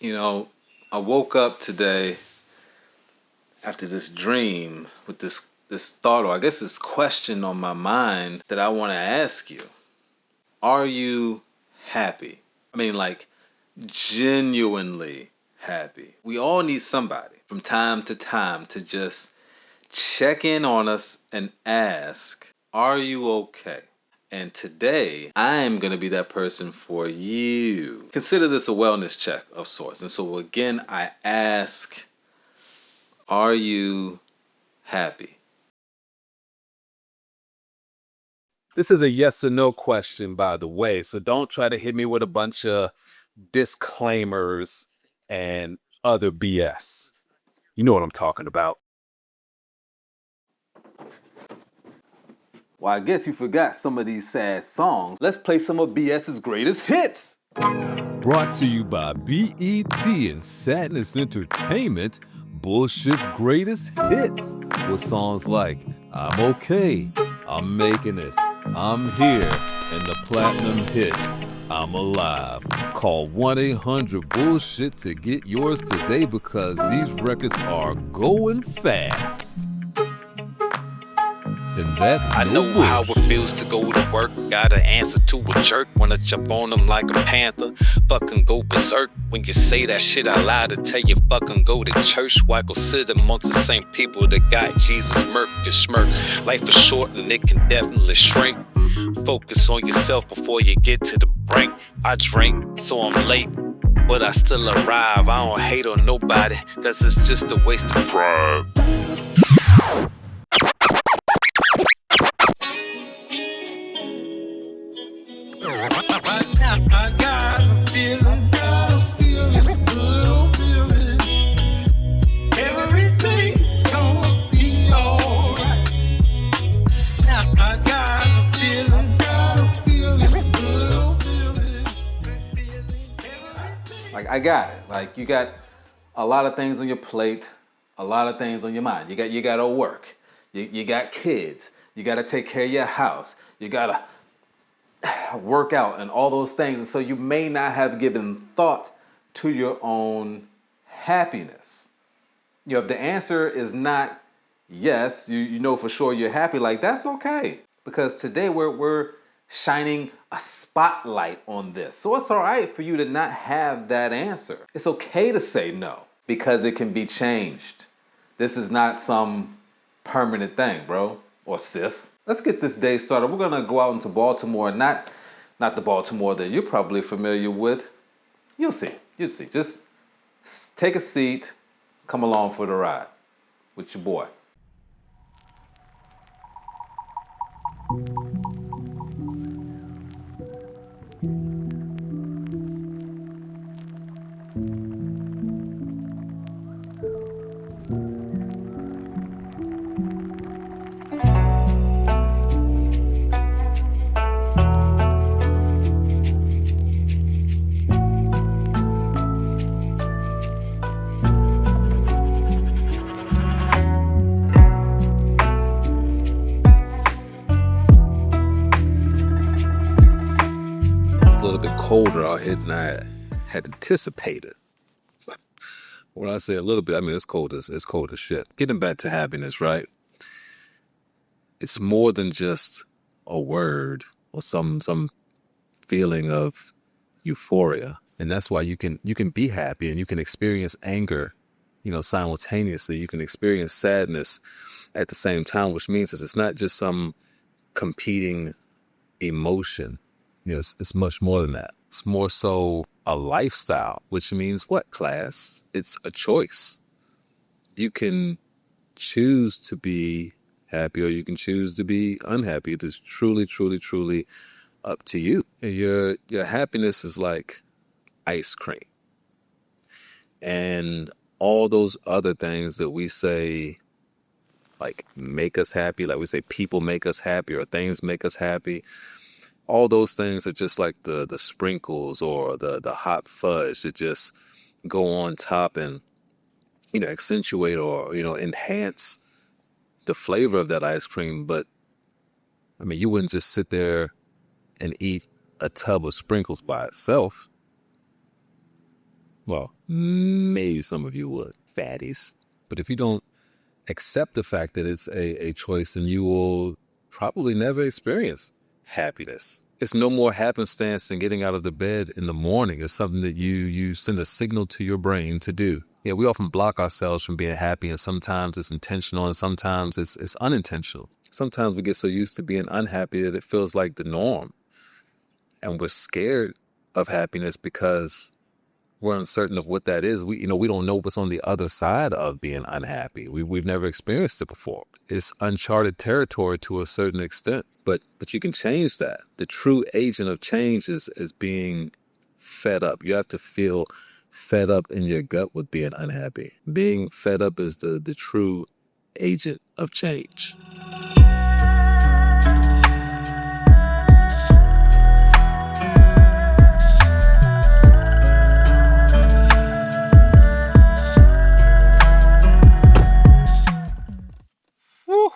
You know, I woke up today after this dream with this thought, or I guess this question on my mind that I want to ask you. Are you happy? I mean, like, genuinely happy. We all need somebody from time to time to just check in on us and ask, are you okay? And today, I am going to be that person for you. Consider this a wellness check of sorts. And so, again, I ask, are you happy? This is a yes or no question, by the way. So don't try to hit me with a bunch of disclaimers and other BS. You know what I'm talking about. Well, I guess you forgot some of these sad songs. Let's play some of BS's greatest hits. Brought to you by BET and Sadness Entertainment, Bullshit's greatest hits, with songs like I'm Okay, I'm Making It, I'm Here, and the platinum hit, I'm Alive. Call 1-800-BULLSHIT to get yours today because these records are going fast. And that's I know how it feels to go to work. Gotta answer to a jerk. Wanna jump on them like a panther. Fucking go berserk. When you say that shit out loud, to tell you fucking go to church. Why go sit amongst the same people that got Jesus murk? You smirk. Life is short and it can definitely shrink. Focus on yourself before you get to the brink. I drink, so I'm late, but I still arrive. I don't hate on nobody, cause it's just a waste of pride. I got a feeling, good feeling. Everything's gonna be alright. I got a feeling, good feeling. Like, I got it. Like, you got a lot of things on your plate, a lot of things on your mind. You got to work. You got kids. You got to take care of your house. You got to work out and all those things. And so you may not have given thought to your own happiness. You know, if the answer is not yes, you know for sure you're happy, like, that's okay. Because today we're shining a spotlight on this. So it's all right for you to not have that answer. It's okay to say no because it can be changed. This is not some permanent thing, bro or sis. Let's get this day started. We're gonna go out into Baltimore, not the Baltimore that you're probably familiar with. You'll see. Just take a seat, come along for the ride with your boy. A little bit colder out here than I had anticipated. When I say a little bit, I mean it's cold as shit. Getting back to happiness, right? It's more than just a word or some feeling of euphoria, and that's why you can be happy and you can experience anger, simultaneously. You can experience sadness at the same time, which means that it's not just some competing emotion. It's much more than that. It's more so a lifestyle, which means what, class? It's a choice. You can choose to be happy or you can choose to be unhappy. It is truly, truly, truly up to you. Your happiness is like ice cream. And all those other things that we say, like, make us happy, like we say people make us happy or things make us happy, all those things are just like the sprinkles or the hot fudge that just go on top and, accentuate or, enhance the flavor of that ice cream. But, I mean, you wouldn't just sit there and eat a tub of sprinkles by itself. Well, Maybe some of you would, fatties. But if you don't accept the fact that it's a choice, then you will probably never experience happiness. It's no more happenstance than getting out of the bed in the morning. It's something that you send a signal to your brain to do. Yeah, we often block ourselves from being happy, and sometimes it's intentional and sometimes it's unintentional. Sometimes we get so used to being unhappy that it feels like the norm. And we're scared of happiness because we're uncertain of what that is. We don't know what's on the other side of being unhappy. We've never experienced it before. It's uncharted territory to a certain extent, but you can change that. The true agent of change is being fed up. You have to feel fed up in your gut with being unhappy. Being fed up is the true agent of change. Woo!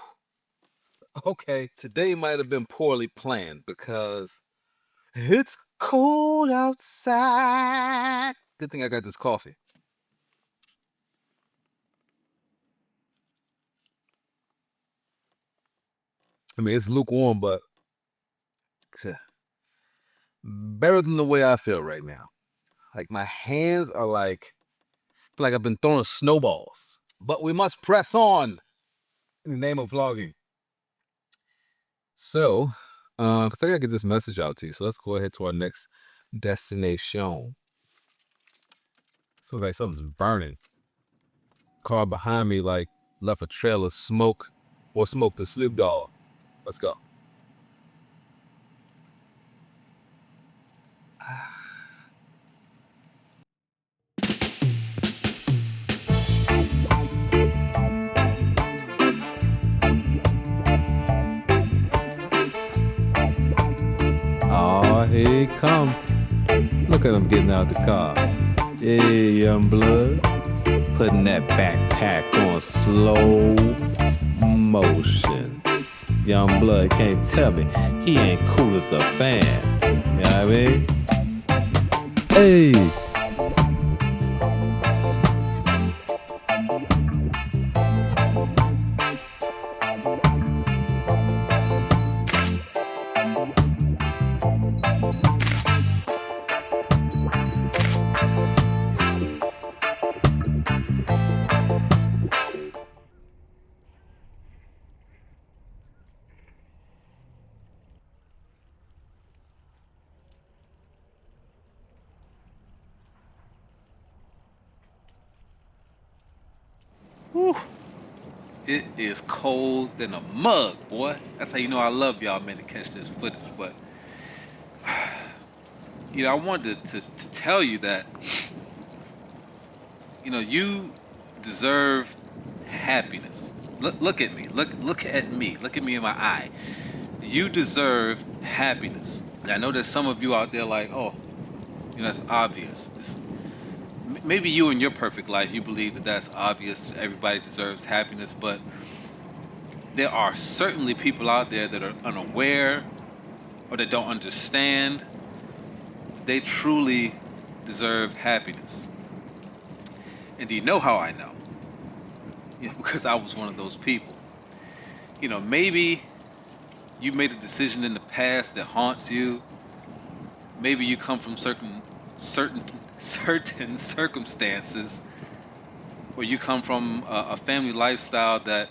Okay, today might have been poorly planned because it's cold outside. Good thing I got this coffee. I mean, it's lukewarm, but better than the way I feel right now. Like my hands are like I've been throwing snowballs. But we must press on in the name of vlogging. So, because I gotta get this message out to you. So let's go ahead to our next destination. So like something's burning. Car behind me like left a trail of smoke or smoked a Snoop Dogg. Let's go. Oh, here he come. Look at him getting out the car. Hey, young blood. Putting that backpack on slow motion. Young blood can't tell me he ain't cool as a fan. You know what I mean? Hey! Whew. It is cold than a mug, boy. That's how you know I love y'all, man, to catch this footage. But, I wanted to tell you that, you deserve happiness. Look at me. Look at me. Look at me in my eye. You deserve happiness. And I know there's some of you out there like, oh, that's obvious. Maybe you in your perfect life, you believe that that's obvious, that everybody deserves happiness, but there are certainly people out there that are unaware or that don't understand. They truly deserve happiness. And do you know how I know? Because I was one of those people. Maybe you made a decision in the past that haunts you. Maybe you come from certain circumstances, or you come from a family lifestyle that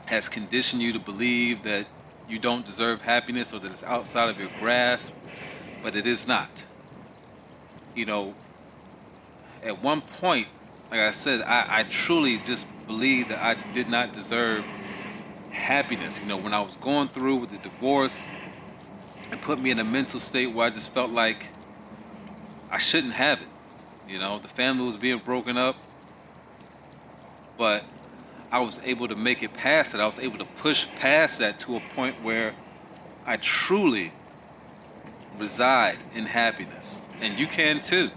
has conditioned you to believe that you don't deserve happiness or that it's outside of your grasp, but it is not. At one point, like I said, I truly just believed that I did not deserve happiness. When I was going through with the divorce, it put me in a mental state where I just felt like I shouldn't have it. The family was being broken up, but I was able to make it past it. I was able to push past that to a point where I truly reside in happiness. And you can too.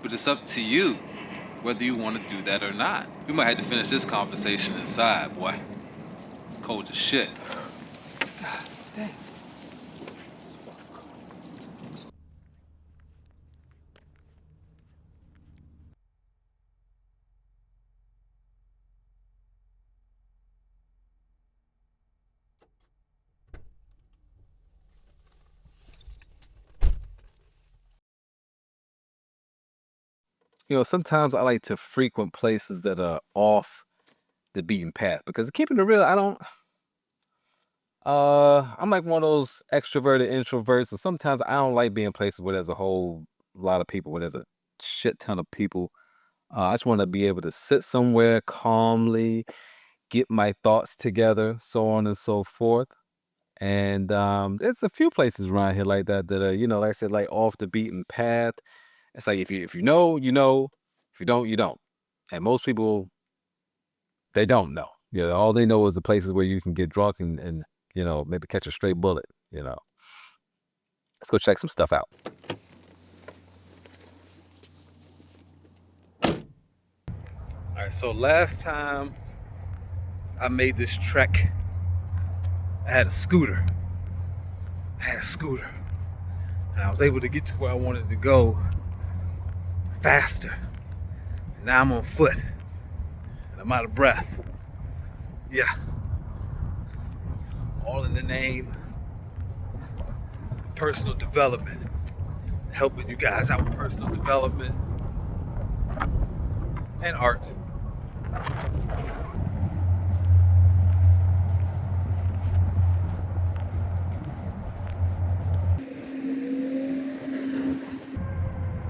But it's up to you whether you want to do that or not. We might have to finish this conversation inside, boy. It's cold as shit. God damn. sometimes I like to frequent places that are off the beaten path because keeping it real, I'm like one of those extroverted introverts, and sometimes I don't like being places where there's a whole lot of people, where there's a shit ton of people. I just want to be able to sit somewhere calmly, get my thoughts together, so on and so forth. And there's a few places around here like that that are, like I said, like off the beaten path. It's like if you know, you know. If you don't, you don't. And most people, they don't know. All they know is the places where you can get drunk and maybe catch a stray bullet. Let's go check some stuff out. All right, so last time I made this trek, I had a scooter. And I was able to get to where I wanted to go faster. And now I'm on foot. And I'm out of breath. Yeah. All in the name of personal development. Helping you guys out with personal development and art.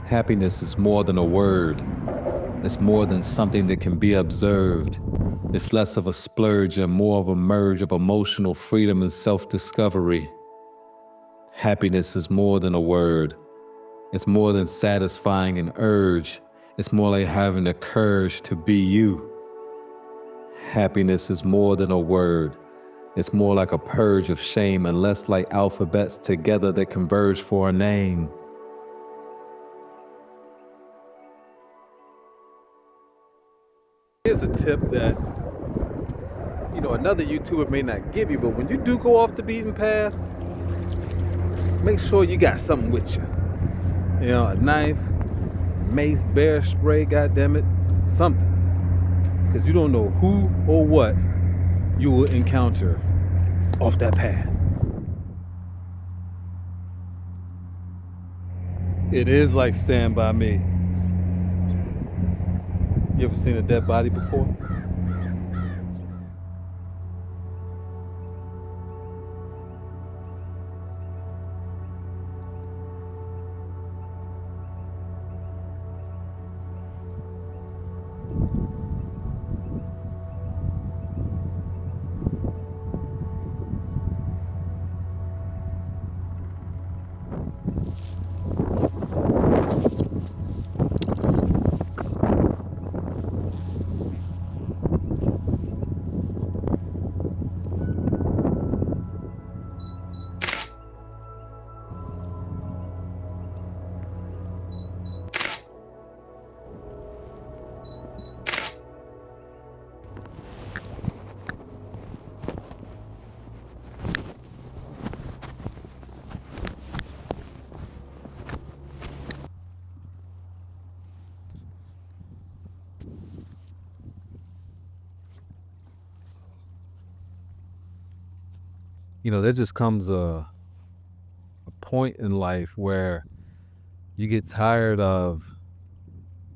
Happiness is more than a word. It's more than something that can be observed. It's less of a splurge and more of a merge of emotional freedom and self-discovery. Happiness is more than a word. It's more than satisfying an urge. It's more like having the courage to be you. Happiness is more than a word. It's more like a purge of shame and less like alphabets together that converge for a name. Here's a tip that, another YouTuber may not give you, but when you do go off the beaten path, make sure you got something with you. A knife, mace, bear spray, goddammit, something. Because you don't know who or what you will encounter off that path. It is like Stand By Me. You ever seen a dead body before? There just comes a point in life where you get tired of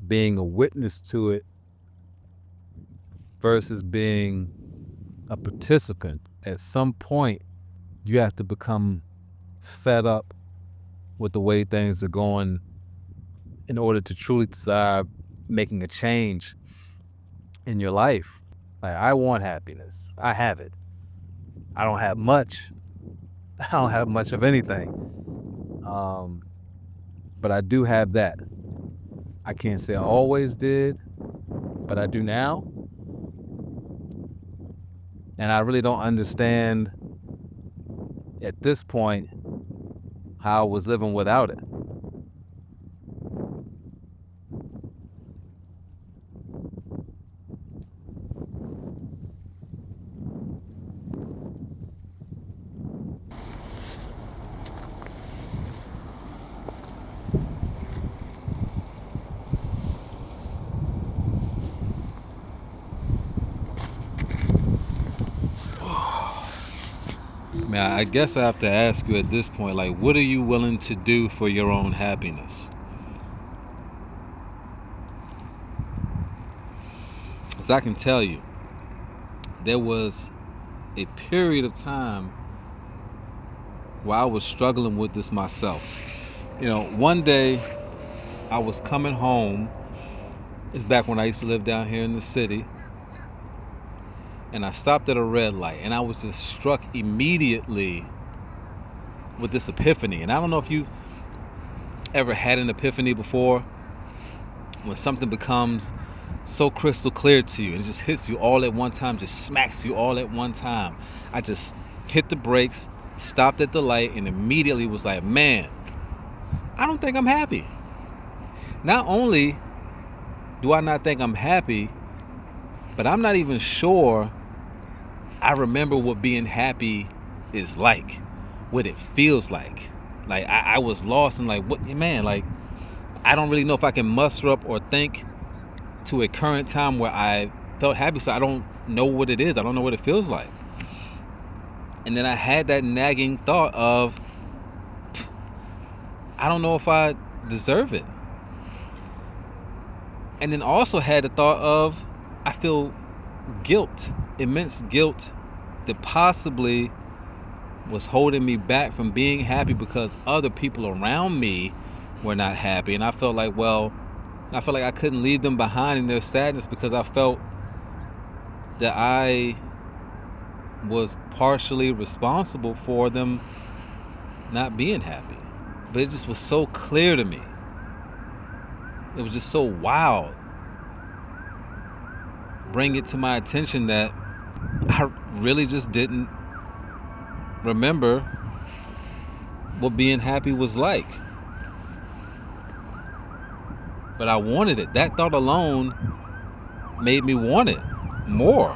being a witness to it versus being a participant. At some point, you have to become fed up with the way things are going in order to truly desire making a change in your life. Like, I want happiness. I have it. I don't have much. I don't have much of anything. But I do have that. I can't say I always did, but I do now. And I really don't understand at this point how I was living without it. Man, I guess I have to ask you at this point, like, what are you willing to do for your own happiness? Because I can tell you, there was a period of time where I was struggling with this myself. One day I was coming home. It's back when I used to live down here in the city. And I stopped at a red light, and I was just struck immediately with this epiphany. And I don't know if you ever had an epiphany before, when something becomes so crystal clear to you and it just hits you all at one time, just smacks you all at one time. I just hit the brakes, stopped at the light, and immediately was like, man, I don't think I'm happy. Not only do I not think I'm happy, but I'm not even sure I remember what being happy is like, what it feels like. Like I was lost in like, what, man, like I don't really know if I can muster up or think to a current time where I felt happy, so I don't know what it is. I don't know what it feels like. And then I had that nagging thought of, I don't know if I deserve it. And then also had the thought of, I feel guilt, immense guilt that possibly was holding me back from being happy because other people around me were not happy. And I felt like, I couldn't leave them behind in their sadness because I felt that I was partially responsible for them not being happy. But it just was so clear to me. It was just so wild. Bring it to my attention that I really just didn't remember what being happy was like. But I wanted it. That thought alone made me want it more.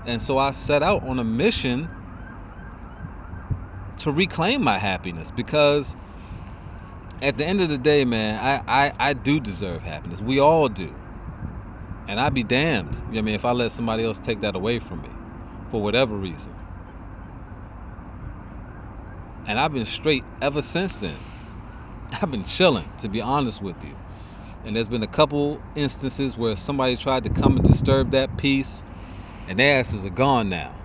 And so I set out on a mission to reclaim my happiness, because at the end of the day, man, I do deserve happiness. We all do. And I'd be damned, if I let somebody else take that away from me for whatever reason. And I've been straight ever since then. I've been chilling, to be honest with you. And there's been a couple instances where somebody tried to come and disturb that peace, and their asses are gone now.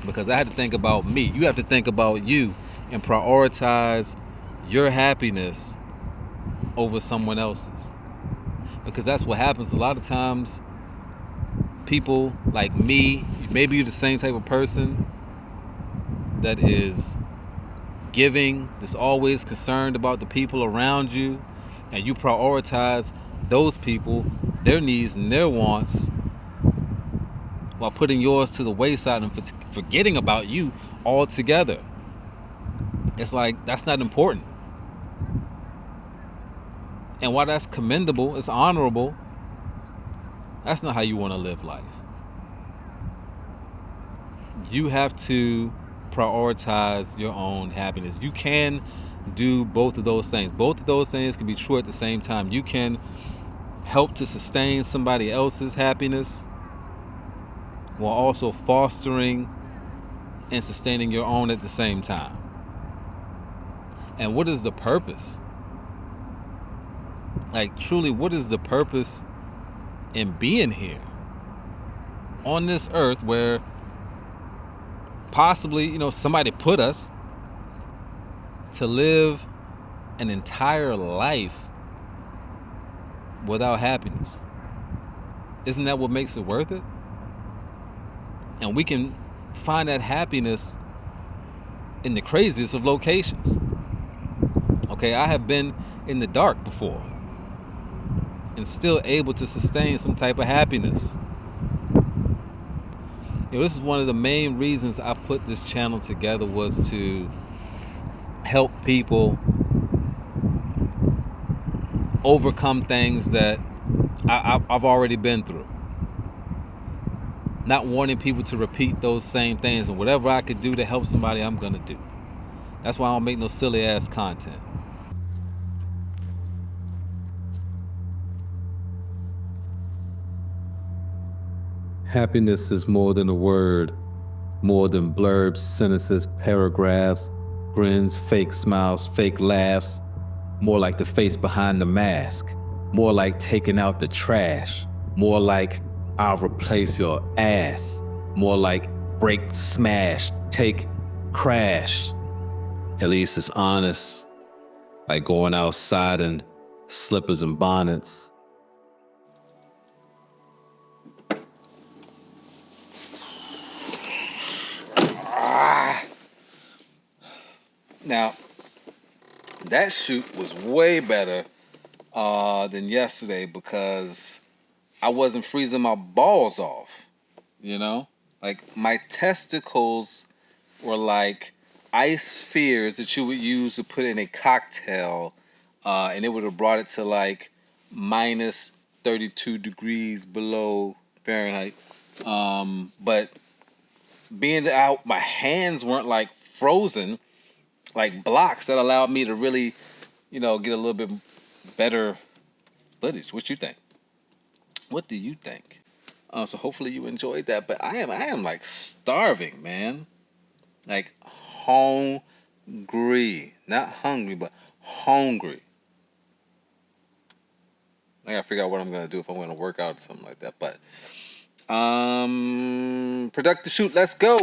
Because I had to think about me. You have to think about you and prioritize your happiness over someone else's. Because that's what happens a lot of times. People like me, maybe you're the same type of person that is giving, that's always concerned about the people around you, and you prioritize those people, their needs and their wants, while putting yours to the wayside and forgetting about you altogether. It's like, that's not important. And while that's commendable, it's honorable, that's not how you want to live life. You have to prioritize your own happiness. You can do both of those things. Both of those things can be true at the same time. You can help to sustain somebody else's happiness while also fostering and sustaining your own at the same time. And what is the purpose? Like, truly, what is the purpose in being here on this earth where possibly, somebody put us to live an entire life without happiness? Isn't that what makes it worth it? And we can find that happiness in the craziest of locations. Okay, I have been in the dark before and still able to sustain some type of happiness. This is one of the main reasons I put this channel together, was to help people overcome things that I've already been through. Not wanting people to repeat those same things, and whatever I could do to help somebody, I'm gonna do. That's why I don't make no silly ass content. Happiness is more than a word, more than blurbs, sentences, paragraphs, grins, fake smiles, fake laughs. more like the face behind the mask, more like taking out the trash, more like I'll replace your ass, more like break, smash, take, crash. At least it's honest, like going outside in slippers and bonnets. Now, that shoot was way better than yesterday because I wasn't freezing my balls off, you know? Like, my testicles were like ice spheres that you would use to put in a cocktail, and it would have brought it to like minus 32 degrees below Fahrenheit. But being that my hands weren't like frozen, like blocks, that allowed me to really, get a little bit better footage. What you think? What do you think? So hopefully you enjoyed that. But I am like starving, man. Like hungry, not hungry, but hungry. I gotta figure out what I'm gonna do if I'm gonna work out or something like that. But productive shoot. Let's go.